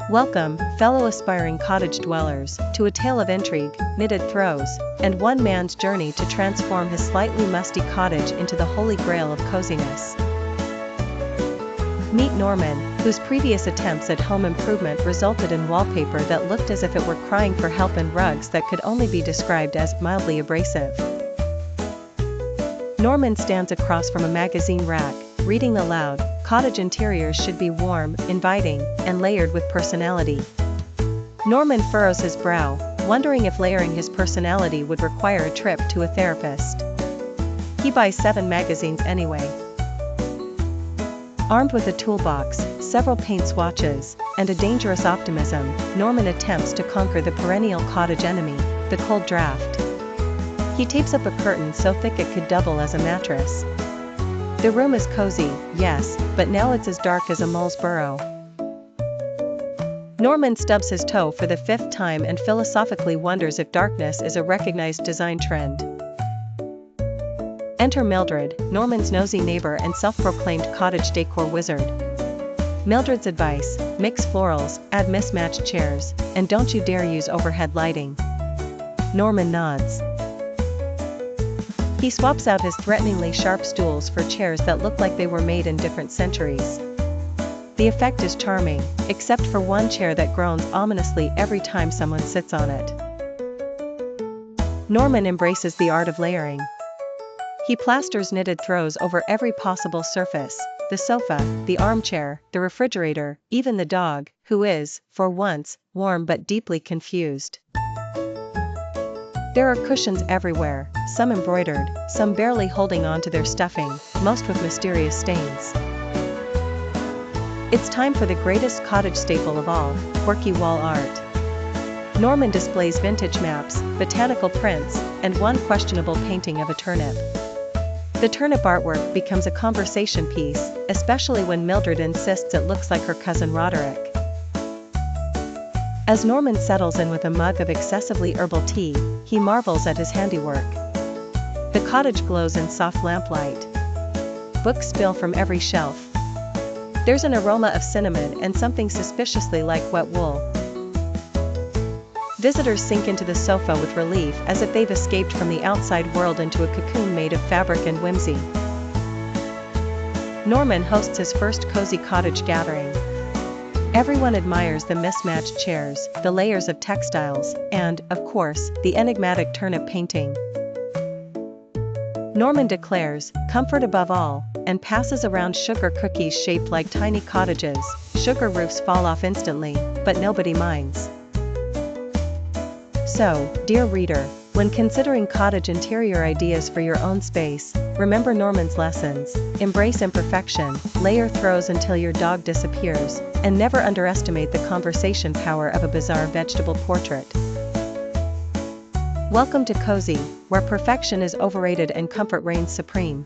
Welcome, fellow aspiring cottage dwellers, to a tale of intrigue, knitted throws, and one man's journey to transform his slightly musty cottage into the holy grail of coziness. Meet Norman, whose previous attempts at home improvement resulted in wallpaper that looked as if it were crying for help and rugs that could only be described as mildly abrasive. Norman stands across from a magazine rack, reading aloud, "Cottage interiors should be warm, inviting, and layered with personality." Norman furrows his brow, wondering if layering his personality would require a trip to a therapist. He buys 7 magazines anyway. Armed with a toolbox, several paint swatches, and a dangerous optimism, Norman attempts to conquer the perennial cottage enemy, the cold draft. He tapes up a curtain so thick it could double as a mattress. The room is cozy, yes, but now it's as dark as a mole's burrow. Norman stubs his toe for the 5th time and philosophically wonders if darkness is a recognized design trend. Enter Mildred, Norman's nosy neighbor and self-proclaimed cottage decor wizard. Mildred's advice: mix florals, add mismatched chairs, and don't you dare use overhead lighting. Norman nods. He swaps out his threateningly sharp stools for chairs that look like they were made in different centuries. The effect is charming, except for one chair that groans ominously every time someone sits on it. Norman embraces the art of layering. He plasters knitted throws over every possible surface: the sofa, the armchair, the refrigerator, even the dog, who is, for once, warm but deeply confused. There are cushions everywhere, some embroidered, some barely holding on to their stuffing, most with mysterious stains. It's time for the greatest cottage staple of all, quirky wall art. Norman displays vintage maps, botanical prints, and one questionable painting of a turnip. The turnip artwork becomes a conversation piece, especially when Mildred insists it looks like her cousin Roderick. As Norman settles in with a mug of excessively herbal tea, he marvels at his handiwork. The cottage glows in soft lamplight. Books spill from every shelf. There's an aroma of cinnamon and something suspiciously like wet wool. Visitors sink into the sofa with relief as if they've escaped from the outside world into a cocoon made of fabric and whimsy. Norman hosts his first cozy cottage gathering. Everyone admires the mismatched chairs, the layers of textiles, and, of course, the enigmatic turnip painting. Norman declares, "Comfort above all," and passes around sugar cookies shaped like tiny cottages. Sugar roofs fall off instantly, but nobody minds. So, dear reader, when considering cottage interior ideas for your own space, remember Norman's lessons: embrace imperfection, layer throws until your dog disappears, and never underestimate the conversation power of a bizarre vegetable portrait. Welcome to Cozy, where perfection is overrated and comfort reigns supreme.